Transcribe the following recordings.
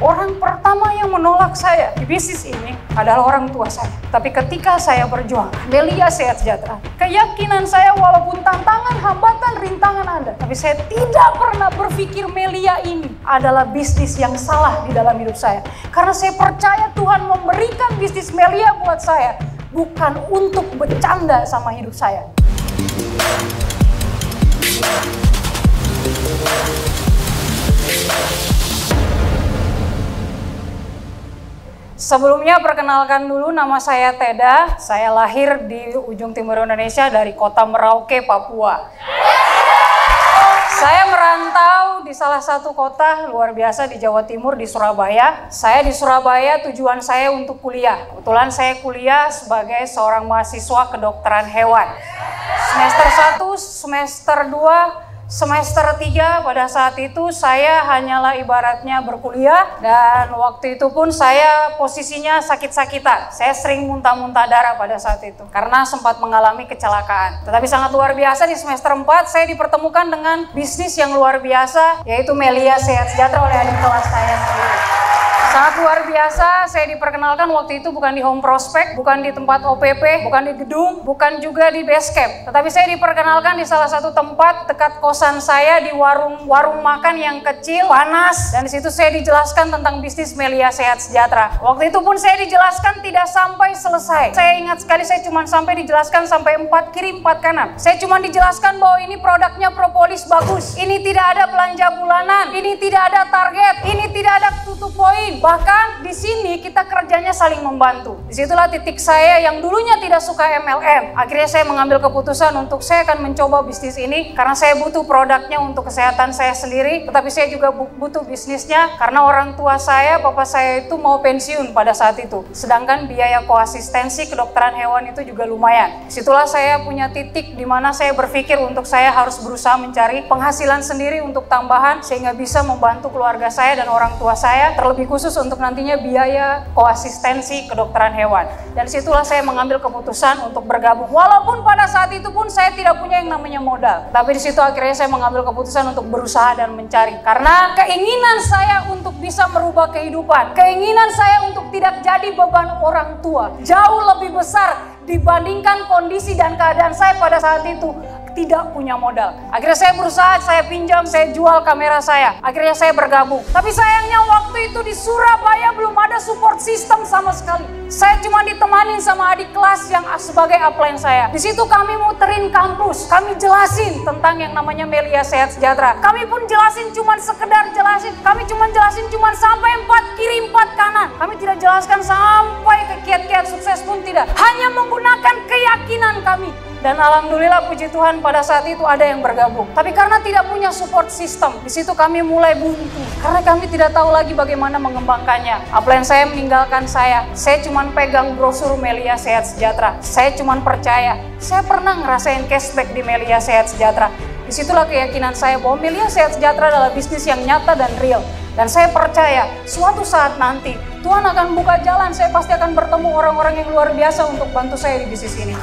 Orang pertama yang menolak saya di bisnis ini adalah orang tua saya. Tapi ketika saya berjuang, Melia Sehat Sejahtera, keyakinan saya walaupun tantangan, hambatan, rintangan ada, tapi saya tidak pernah berpikir Melia ini adalah bisnis yang salah di dalam hidup saya. Karena saya percaya Tuhan memberikan bisnis Melia buat saya, bukan untuk bercanda sama hidup saya. Sebelumnya perkenalkan dulu, nama saya Teda. Saya lahir di ujung timur Indonesia dari kota Merauke, Papua. Saya merantau di salah satu kota luar biasa di Jawa Timur, di Surabaya. Saya di Surabaya, tujuan saya untuk kuliah. Kebetulan saya kuliah sebagai seorang mahasiswa kedokteran hewan. Semester 1, semester 2, semester 3 pada saat itu saya hanyalah ibaratnya berkuliah, dan waktu itu pun saya posisinya sakit-sakitan. Saya sering muntah-muntah darah pada saat itu karena sempat mengalami kecelakaan. Tetapi sangat luar biasa di semester 4 saya dipertemukan dengan bisnis yang luar biasa, yaitu Melia Sehat Sejahtera oleh adik kelas saya sendiri. Sangat luar biasa, saya diperkenalkan waktu itu bukan di home prospect, bukan di tempat OPP, bukan di gedung, bukan juga di base camp. Tetapi saya diperkenalkan di salah satu tempat dekat kosan saya, di warung makan yang kecil, panas. Dan di situ saya dijelaskan tentang bisnis Melia Sehat Sejahtera. Waktu itu pun saya dijelaskan tidak sampai selesai. Saya ingat sekali, saya cuma sampai dijelaskan sampai 4 kiri 4 kanan. Saya cuma dijelaskan bahwa ini produknya propolis bagus, ini tidak ada belanja bulanan, ini tidak ada target, ini tidak ada tutup poin. Bahkan di sini kita kerjanya saling membantu. Disitulah titik saya yang dulunya tidak suka MLM. Akhirnya saya mengambil keputusan untuk saya akan mencoba bisnis ini karena saya butuh produknya untuk kesehatan saya sendiri. Tetapi saya juga butuh bisnisnya karena orang tua saya, papa saya itu mau pensiun pada saat itu. Sedangkan biaya koasistensi kedokteran hewan itu juga lumayan. Disitulah saya punya titik di mana saya berpikir untuk saya harus berusaha mencari penghasilan sendiri untuk tambahan sehingga bisa membantu keluarga saya dan orang tua saya, terlebih khusus untuk nantinya biaya koasistensi kedokteran hewan. Dan situlah saya mengambil keputusan untuk bergabung. Walaupun pada saat itu pun saya tidak punya yang namanya modal. Tapi di situ akhirnya saya mengambil keputusan untuk berusaha dan mencari. Karena keinginan saya untuk bisa merubah kehidupan, keinginan saya untuk tidak jadi beban orang tua, jauh lebih besar dibandingkan kondisi dan keadaan saya pada saat itu tidak punya modal. Akhirnya saya berusaha, saya pinjam, saya jual kamera saya. Akhirnya saya bergabung. Tapi sayangnya waktu itu di Surabaya belum ada support system sama sekali. Saya cuma ditemanin sama adik kelas yang sebagai upline saya. Di situ kami muterin kampus, kami jelasin tentang yang namanya Melia Sehat Sejahtera. Kami pun jelasin cuma sekedar jelasin. Kami cuma jelasin cuma sampai 4 kiri 4 kanan. Kami tidak jelaskan sampai ke kiat-kiat sukses pun tidak. Hanya menggunakan keyakinan kami. Dan alhamdulillah puji Tuhan pada saat itu ada yang bergabung. Tapi karena tidak punya support system, di situ kami mulai buntu. Karena kami tidak tahu lagi bagaimana mengembangkannya. Upline saya meninggalkan saya. Saya cuma pegang brosur Melia Sehat Sejahtera. Saya cuma percaya. Saya pernah ngerasain cashback di Melia Sehat Sejahtera. Disitulah keyakinan saya bahwa Melia Sehat Sejahtera adalah bisnis yang nyata dan real. Dan saya percaya suatu saat nanti Tuhan akan buka jalan. Saya pasti akan bertemu orang-orang yang luar biasa untuk bantu saya di bisnis ini.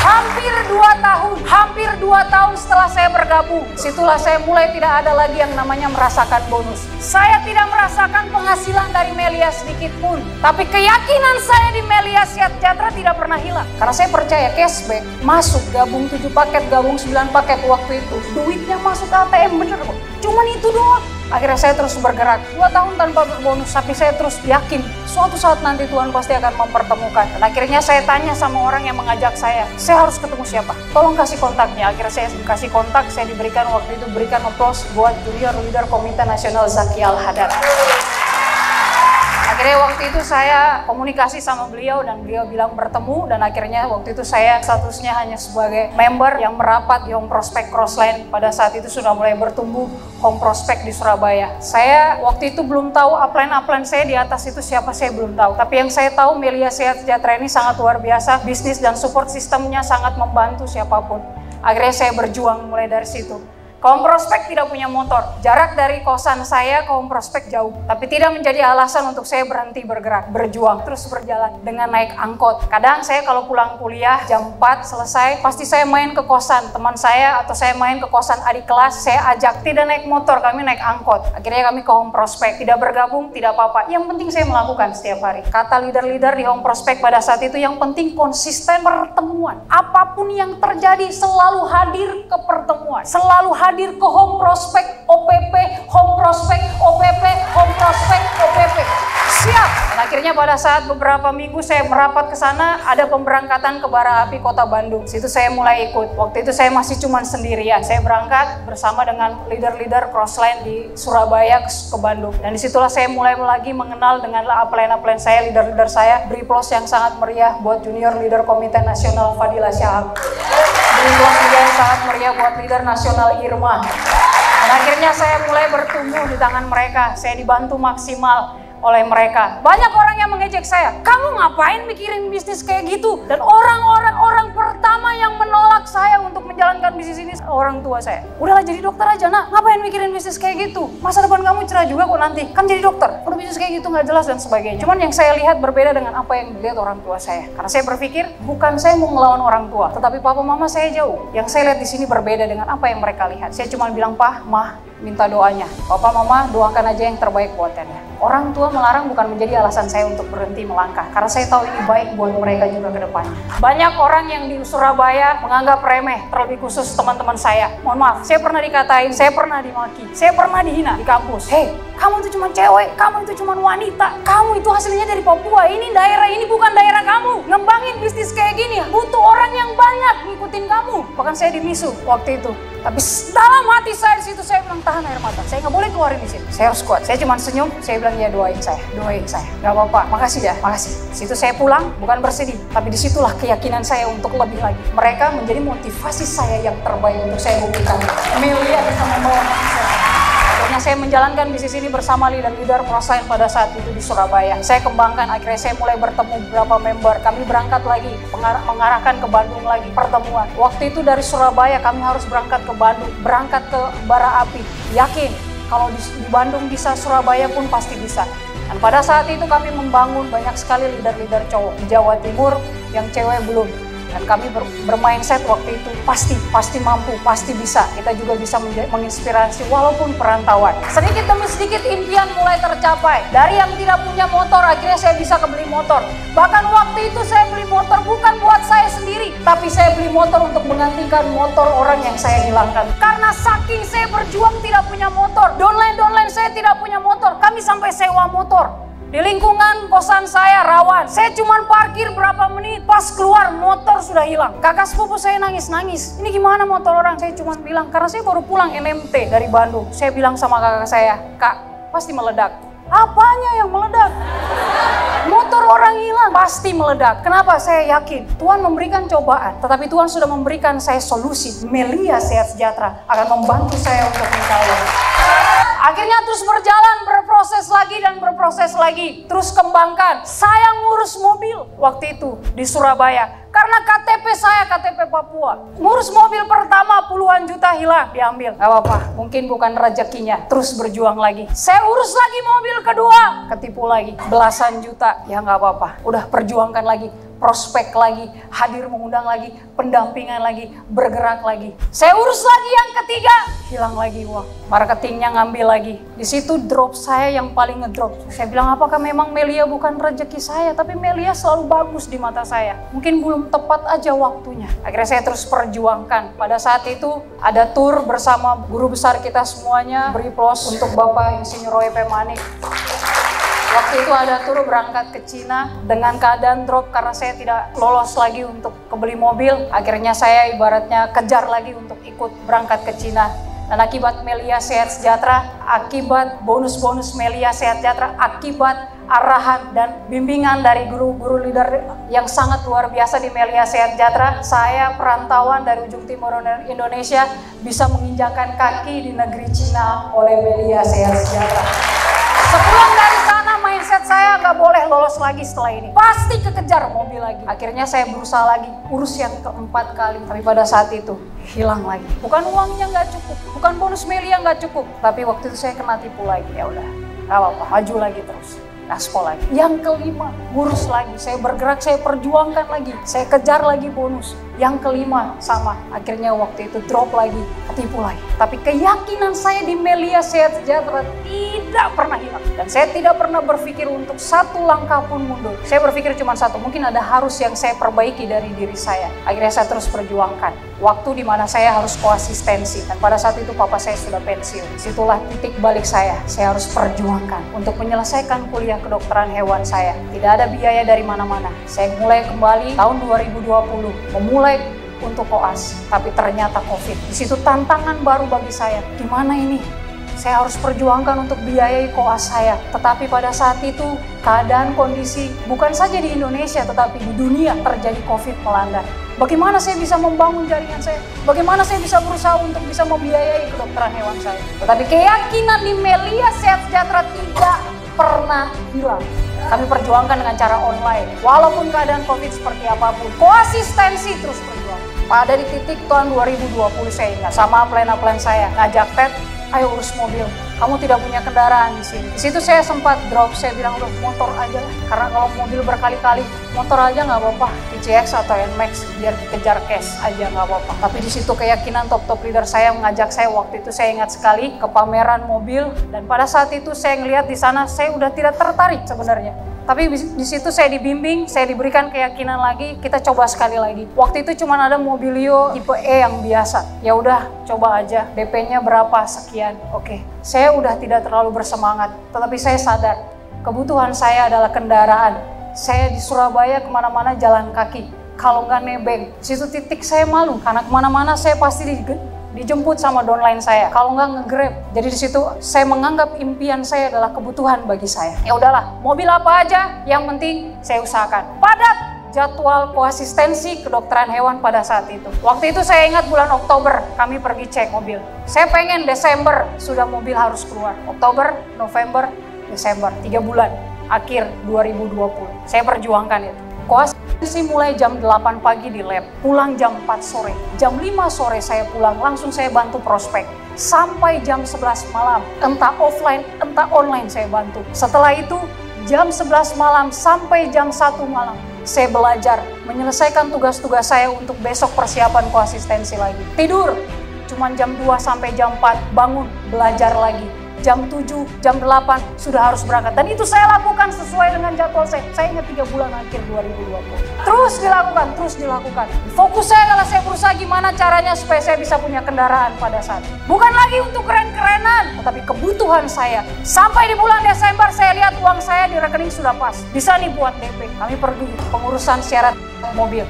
Hampir 2 tahun setelah saya bergabung, situlah saya mulai tidak ada lagi yang namanya merasakan bonus. Saya tidak merasakan penghasilan dari Melia sedikit pun. Tapi keyakinan saya di Melia Sehat Sejahtera tidak pernah hilang. Karena saya percaya cashback, masuk, gabung 7 paket, gabung 9 paket waktu itu. Duitnya masuk ATM bener kok. Cuman itu doang. Akhirnya saya terus bergerak 2 tahun tanpa berbonus, tapi saya terus yakin suatu saat nanti Tuhan pasti akan mempertemukan. Dan akhirnya saya tanya sama orang yang mengajak saya harus ketemu siapa? Tolong kasih kontaknya. Akhirnya saya kasih kontak, saya diberikan waktu itu berikan aplaus buat Junior Leader Komite Nasional Zaki Al-Hadad. Akhirnya waktu itu saya komunikasi sama beliau dan beliau bilang bertemu, dan akhirnya waktu itu saya statusnya hanya sebagai member yang merapat di Home Prospect Crossline. Pada saat itu sudah mulai bertumbuh Home Prospect di Surabaya. Saya waktu itu belum tahu upline saya di atas itu siapa, saya belum tahu. Tapi yang saya tahu Melia Sehat Sejahtera ini sangat luar biasa, bisnis dan support sistemnya sangat membantu siapapun. Akhirnya saya berjuang mulai dari situ. Ke Home Prospect tidak punya motor. Jarak dari kosan saya ke Home Prospect jauh. Tapi tidak menjadi alasan untuk saya berhenti bergerak, berjuang, terus berjalan dengan naik angkot. Kadang saya kalau pulang kuliah jam 4 selesai, pasti saya main ke kosan teman saya atau saya main ke kosan adik kelas, saya ajak, tidak naik motor, kami naik angkot. Akhirnya kami ke Home Prospect. Tidak bergabung, tidak apa-apa. Yang penting saya melakukan setiap hari. Kata leader-leader di Home Prospect pada saat itu, yang penting konsisten pertemuan. Apapun yang terjadi, selalu hadir ke pertemuan. Selalu hadir ke Home Prospect OPP, Home Prospect OPP, Home Prospect OPP. Siap. Dan akhirnya pada saat beberapa minggu saya merapat ke sana, ada pemberangkatan ke Bara Api Kota Bandung. Situ saya mulai ikut. Waktu itu saya masih cuma sendirian. Saya berangkat bersama dengan leader-leader Crossline di Surabaya ke Bandung. Dan disitulah saya mulai lagi mengenal dengan upline-upline saya, leader-leader saya. Beri plus yang sangat meriah buat junior leader Komite Nasional Fadila Syahab. Beri plus juga yang sangat meriah buat leader nasional Irma. Dan akhirnya saya mulai bertumbuh di tangan mereka. Saya dibantu maksimal oleh mereka. Banyak orang yang mengejek saya, kamu ngapain mikirin bisnis kayak gitu? Dan orang pertama yang menolak saya untuk menjalankan bisnis ini, orang tua saya. Udahlah jadi dokter aja nak, ngapain mikirin bisnis kayak gitu? Masa depan kamu cerah juga kok nanti, kan jadi dokter. Udah bisnis kayak gitu nggak jelas dan sebagainya. Cuman yang saya lihat berbeda dengan apa yang dilihat orang tua saya. Karena saya berpikir, bukan saya mau ngelawan orang tua, tetapi papa mama saya jauh. Yang saya lihat di sini berbeda dengan apa yang mereka lihat. Saya cuma bilang, Pak, Mah, minta doanya. Papa, Mama, doakan aja yang terbaik buat Anda. Orang tua melarang bukan menjadi alasan saya untuk berhenti melangkah. Karena saya tahu ini baik buat mereka juga ke depannya. Banyak orang yang di Surabaya menganggap remeh, terlebih khusus teman-teman saya. Mohon maaf, saya pernah dikatain, saya pernah dimaki, saya pernah dihina di kampus. Hei, kamu itu cuma cewek, kamu itu cuma wanita, kamu itu hasilnya dari Papua, ini daerah ini bukan daerah kamu. Ngembangin bisnis kayak gini, butuh orang yang banyak ngikutin kamu. Bahkan saya dimisu waktu itu. Tapi dalam hati saya di situ saya bilang tahan air mata. Saya nggak boleh keluarin di sini. Saya harus kuat. Saya cuma senyum. Saya bilang ya doain saya, Gak apa-apa. Makasih dah, makasih. Situ saya pulang bukan bersedih, tapi disitulah keyakinan saya untuk lebih lagi. Mereka menjadi motivasi saya yang terbaik untuk saya buktikan. Melia bisa membawa saya. Akhirnya saya menjalankan bisnis ini bersama leader-leader Crossline pada saat itu di Surabaya. Saya kembangkan, akhirnya saya mulai bertemu beberapa member. Kami berangkat lagi, mengarahkan ke Bandung lagi, pertemuan. Waktu itu dari Surabaya kami harus berangkat ke Bandung, berangkat ke Bara Api. Yakin, kalau di Bandung bisa, Surabaya pun pasti bisa. Dan pada saat itu kami membangun banyak sekali leader-leader cowok. Di Jawa Timur yang cewek belum. Dan kami bermindset waktu itu pasti mampu, pasti bisa. Kita juga bisa menginspirasi walaupun perantauan. Sedikit demi sedikit impian mulai tercapai. Dari yang tidak punya motor, akhirnya saya bisa kebeli motor. Bahkan waktu itu saya beli motor bukan buat saya sendiri, tapi saya beli motor untuk menggantikan motor orang yang saya hilangkan. Karena saking saya berjuang tidak punya motor, downline saya tidak punya motor, kami sampai sewa motor. Di lingkungan kosan saya rawan. Saya cuma parkir berapa menit, pas keluar motor sudah hilang. Kakak sepupu saya nangis-nangis. Ini gimana motor orang? Saya cuma bilang, karena saya baru pulang NMT dari Bandung. Saya bilang sama kakak saya, Kak, pasti meledak. Apanya yang meledak? Motor orang hilang, pasti meledak. Kenapa? Saya yakin Tuhan memberikan cobaan, tetapi Tuhan sudah memberikan saya solusi. Melia Sehat Sejahtera akan membantu saya untuk mengkawal. Akhirnya terus berjalan, berproses lagi, terus kembangkan. Saya ngurus mobil waktu itu di Surabaya. Karena KTP saya KTP Papua. Ngurus mobil pertama puluhan juta hilang, diambil. Gak apa-apa, mungkin bukan rezekinya. Terus berjuang lagi. Saya urus lagi mobil kedua, ketipu lagi. Belasan juta, ya gak apa-apa. Udah perjuangkan lagi. Prospek lagi, hadir mengundang lagi, pendampingan lagi, bergerak lagi. Saya urus lagi yang ketiga, hilang lagi uang. Marketingnya ngambil lagi. Di situ drop saya yang paling ngedrop. Saya bilang, apakah memang Melia bukan rezeki saya? Tapi Melia selalu bagus di mata saya. Mungkin belum tepat aja waktunya. Akhirnya saya terus perjuangkan. Pada saat itu ada tour bersama guru besar kita semuanya. Beri plus untuk Bapak Insinyur Roy P. Manik. Waktu itu ada tur berangkat ke Cina dengan keadaan drop karena saya tidak lolos lagi untuk kebeli mobil. Akhirnya saya ibaratnya kejar lagi untuk ikut berangkat ke Cina. Dan akibat Melia Sehat Sejahtera, akibat bonus-bonus Melia Sehat Sejahtera, akibat arahan dan bimbingan dari guru-guru leader yang sangat luar biasa di Melia Sehat Sejahtera, saya perantauan dari ujung timur Indonesia bisa menginjakan kaki di negeri Cina oleh Melia Sehat Sejahtera. Sepulang dari sana mindset saya nggak boleh lolos lagi setelah ini. Pasti kekejar mobil lagi. Akhirnya saya berusaha lagi, urus yang keempat kali. Tapi pada saat itu hilang lagi. Bukan uangnya nggak cukup, bukan bonus Melia nggak cukup. Tapi waktu itu saya kena tipu lagi. Ya udah, nggak apa-apa, maju lagi terus. Gaspol lagi. Yang kelima, ngurus lagi. Saya bergerak, saya perjuangkan lagi. Saya kejar lagi bonus. Yang kelima, sama. Akhirnya waktu itu drop lagi, ketipu lagi. Tapi keyakinan saya di Melia Sehat Sejahtera tidak pernah hilang. Dan saya tidak pernah berpikir untuk satu langkah pun mundur. Saya berpikir cuma satu, mungkin ada harus yang saya perbaiki dari diri saya. Akhirnya saya terus perjuangkan. Waktu di mana saya harus koasistensi. Dan pada saat itu papa saya sudah pensiun. Situlah titik balik saya harus perjuangkan untuk menyelesaikan kuliah kedokteran hewan saya. Tidak ada biaya dari mana-mana. Saya mulai kembali tahun 2020, memulai untuk koas, tapi ternyata COVID. Di situ tantangan baru bagi saya. Gimana ini? Saya harus perjuangkan untuk biayai koas saya. Tetapi pada saat itu keadaan kondisi bukan saja di Indonesia tetapi di dunia terjadi COVID melanda. Bagaimana saya bisa membangun jaringan saya? Bagaimana saya bisa berusaha untuk bisa membiayai kedokteran hewan saya? Tetapi keyakinan di Melia Sehat Sejahtera tidak pernah hilang. Kami perjuangkan dengan cara online. Walaupun keadaan COVID seperti apapun, koasistensi terus berjuang. Pada di titik tahun 2020 saya ingat, sama plan saya ngajak Ted, ayo urus mobil. Kamu tidak punya kendaraan di sini. Di situ saya sempat drop, saya bilang udah motor aja lah. Karena kalau mobil berkali-kali, motor aja nggak apa-apa. PCX atau NMAX biar dikejar cash aja nggak apa-apa. Tapi di situ keyakinan top leader saya mengajak saya waktu itu saya ingat sekali ke pameran mobil. Dan pada saat itu saya ngelihat di sana saya udah tidak tertarik sebenarnya. Tapi di situ saya dibimbing, saya diberikan keyakinan lagi, kita coba sekali lagi. Waktu itu cuma ada Mobilio tipe E yang biasa. Ya udah, coba aja. DP-nya berapa sekian. Oke. Saya udah tidak terlalu bersemangat, tetapi saya sadar kebutuhan saya adalah kendaraan. Saya di Surabaya kemana-mana jalan kaki. Kalau nggak nebeng, di situ titik saya malu karena kemana-mana saya pasti dijemput sama downline saya. Kalau nggak nge-grab. Jadi di situ saya menganggap impian saya adalah kebutuhan bagi saya. Ya udahlah, mobil apa aja, yang penting saya usahakan. Padat jadwal koasistensi kedokteran hewan pada saat itu. Waktu itu saya ingat bulan Oktober kami pergi cek mobil. Saya pengen Desember sudah mobil harus keluar. Oktober, November, Desember, 3 bulan. Akhir 2020. Saya perjuangkan itu. Koasistensi mulai jam 8 pagi di lab, pulang jam 4 sore. Jam 5 sore saya pulang, langsung saya bantu prospek. Sampai jam 11 malam, entah offline, entah online saya bantu. Setelah itu, jam 11 malam sampai jam 1 malam, saya belajar menyelesaikan tugas-tugas saya untuk besok persiapan koasistensi lagi. Tidur, cuma jam 2 sampai jam 4, bangun, belajar lagi. Jam 7, jam 8 sudah harus berangkat. Dan itu saya lakukan sesuai dengan jadwal saya. Saya ingat 3 bulan akhir 2020. Terus dilakukan. Fokus saya adalah saya berusaha gimana caranya supaya saya bisa punya kendaraan pada saat itu. Bukan lagi untuk keren-kerenan, tetapi kebutuhan saya. Sampai di bulan Desember saya lihat uang saya di rekening sudah pas. Bisa nih buat DP. Kami pergi pengurusan syarat mobil.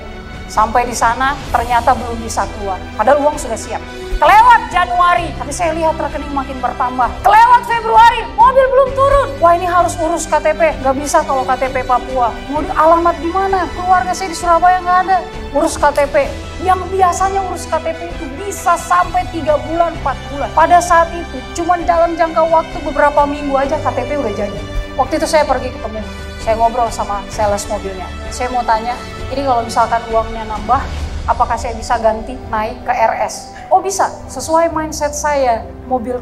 Sampai di sana ternyata belum bisa keluar. Padahal uang sudah siap. Kelewat Januari, tapi saya lihat rekening makin bertambah. Kelewat Februari, mobil belum turun. Wah, ini harus urus KTP. Nggak bisa kalau KTP Papua. Mau alamat di mana? Keluarga saya di Surabaya nggak ada. Urus KTP. Yang biasanya urus KTP itu bisa sampai 3 bulan, 4 bulan. Pada saat itu, cuma dalam jangka waktu beberapa minggu aja KTP udah jadi. Waktu itu saya pergi ketemu. Saya ngobrol sama sales mobilnya. Saya mau tanya, ini kalau misalkan uangnya nambah, apakah saya bisa ganti naik ke RS? Oh bisa, sesuai mindset saya, mobil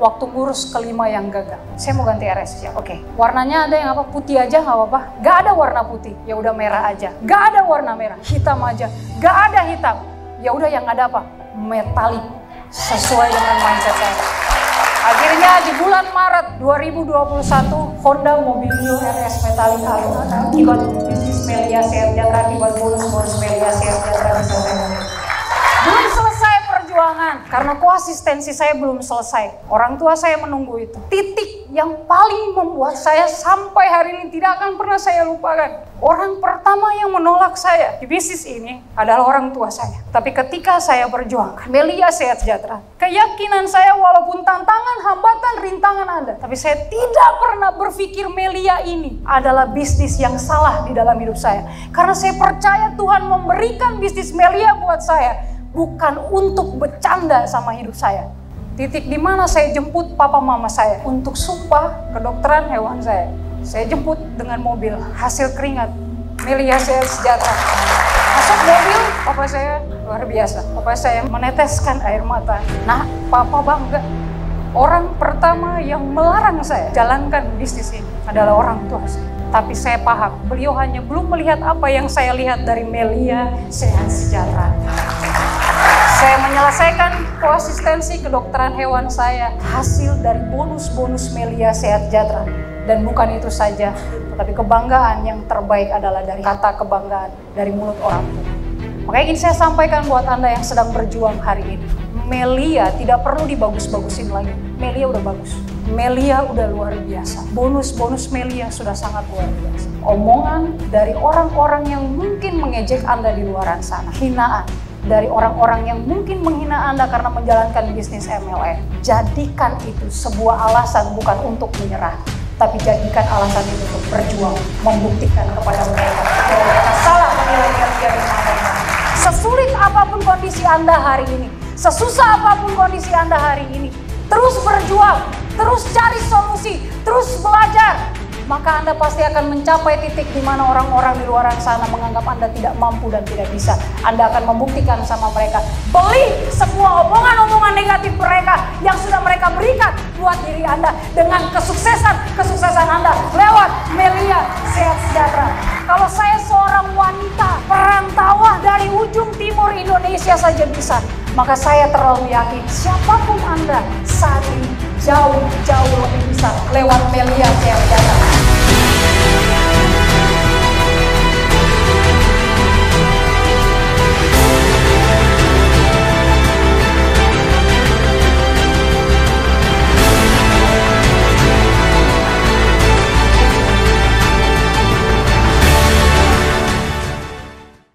waktu ngurus kelima yang gagal. Saya mau ganti RS ya, oke. Warnanya ada yang apa? Putih aja nggak apa-apa. Gak ada warna putih, ya udah merah aja. Gak ada warna merah, hitam aja. Gak ada hitam, ya udah yang ada apa? Metalik, sesuai dengan mindset saya. Akhirnya di bulan Maret 2021, Honda Mobilio RS Metalik akibat bisnis Melia Sehat Sejahtera, akibat bonus Melia Sehat Sejahtera bisa saya. Belum selesai perjuangan, karena koasistensi saya belum selesai. Orang tua saya menunggu itu. Titik yang paling membuat saya sampai hari ini tidak akan pernah saya lupakan. Orang pertama yang menolak saya di bisnis ini adalah orang tua saya. Tapi ketika saya berjuangkan Melia Sehat Sejahtera, keyakinan saya walaupun tantangan, hambatan, rintangan ada, tapi saya tidak pernah berpikir Melia ini adalah bisnis yang salah di dalam hidup saya. Karena saya percaya Tuhan memberikan bisnis Melia buat saya bukan untuk bercanda sama hidup saya. Titik di mana saya jemput papa mama saya untuk sumpah kedokteran hewan saya. Saya jemput dengan mobil, hasil keringat, Melia Sehat Sejahtera. Masuk mobil, papa saya luar biasa. Papa saya meneteskan air mata. Nah, papa bangga. Orang pertama yang melarang saya jalankan bisnis ini adalah orang tua saya. Tapi saya paham, beliau hanya belum melihat apa yang saya lihat dari Melia Sehat Sejahtera. Saya menyelesaikan koasistensi kedokteran hewan saya hasil dari bonus-bonus Melia Sehat Sejahtera. Dan bukan itu saja, tetapi kebanggaan yang terbaik adalah dari kata kebanggaan dari mulut orang tua. Makanya ingin saya sampaikan buat Anda yang sedang berjuang hari ini. Melia tidak perlu dibagus-bagusin lagi. Melia udah bagus. Melia udah luar biasa. Bonus-bonus Melia sudah sangat luar biasa. Omongan dari orang-orang yang mungkin mengejek Anda di luaran sana. Hinaan dari orang-orang yang mungkin menghina Anda karena menjalankan bisnis MLM. Jadikan itu sebuah alasan bukan untuk menyerah. Tapi jadikan alasan itu untuk berjuang. Membuktikan kepada mereka bahwa mereka salah menilai Melia di mana. Sesulit apapun kondisi Anda hari ini, sesusah apapun kondisi Anda hari ini, terus berjuang, terus cari solusi, terus belajar, maka Anda pasti akan mencapai titik di mana orang-orang di luar sana menganggap Anda tidak mampu dan tidak bisa. Anda akan membuktikan sama mereka, beli semua omongan-omongan negatif mereka yang sudah mereka berikan buat diri Anda dengan kesuksesan Anda lewat Melia Sehat Sejahtera. Kalau saya seorang wanita perantauan dari ujung timur Indonesia saja bisa, maka saya terlalu yakin siapapun Anda saat ini jauh lebih bisa lewat Melia Sehat Sejahtera.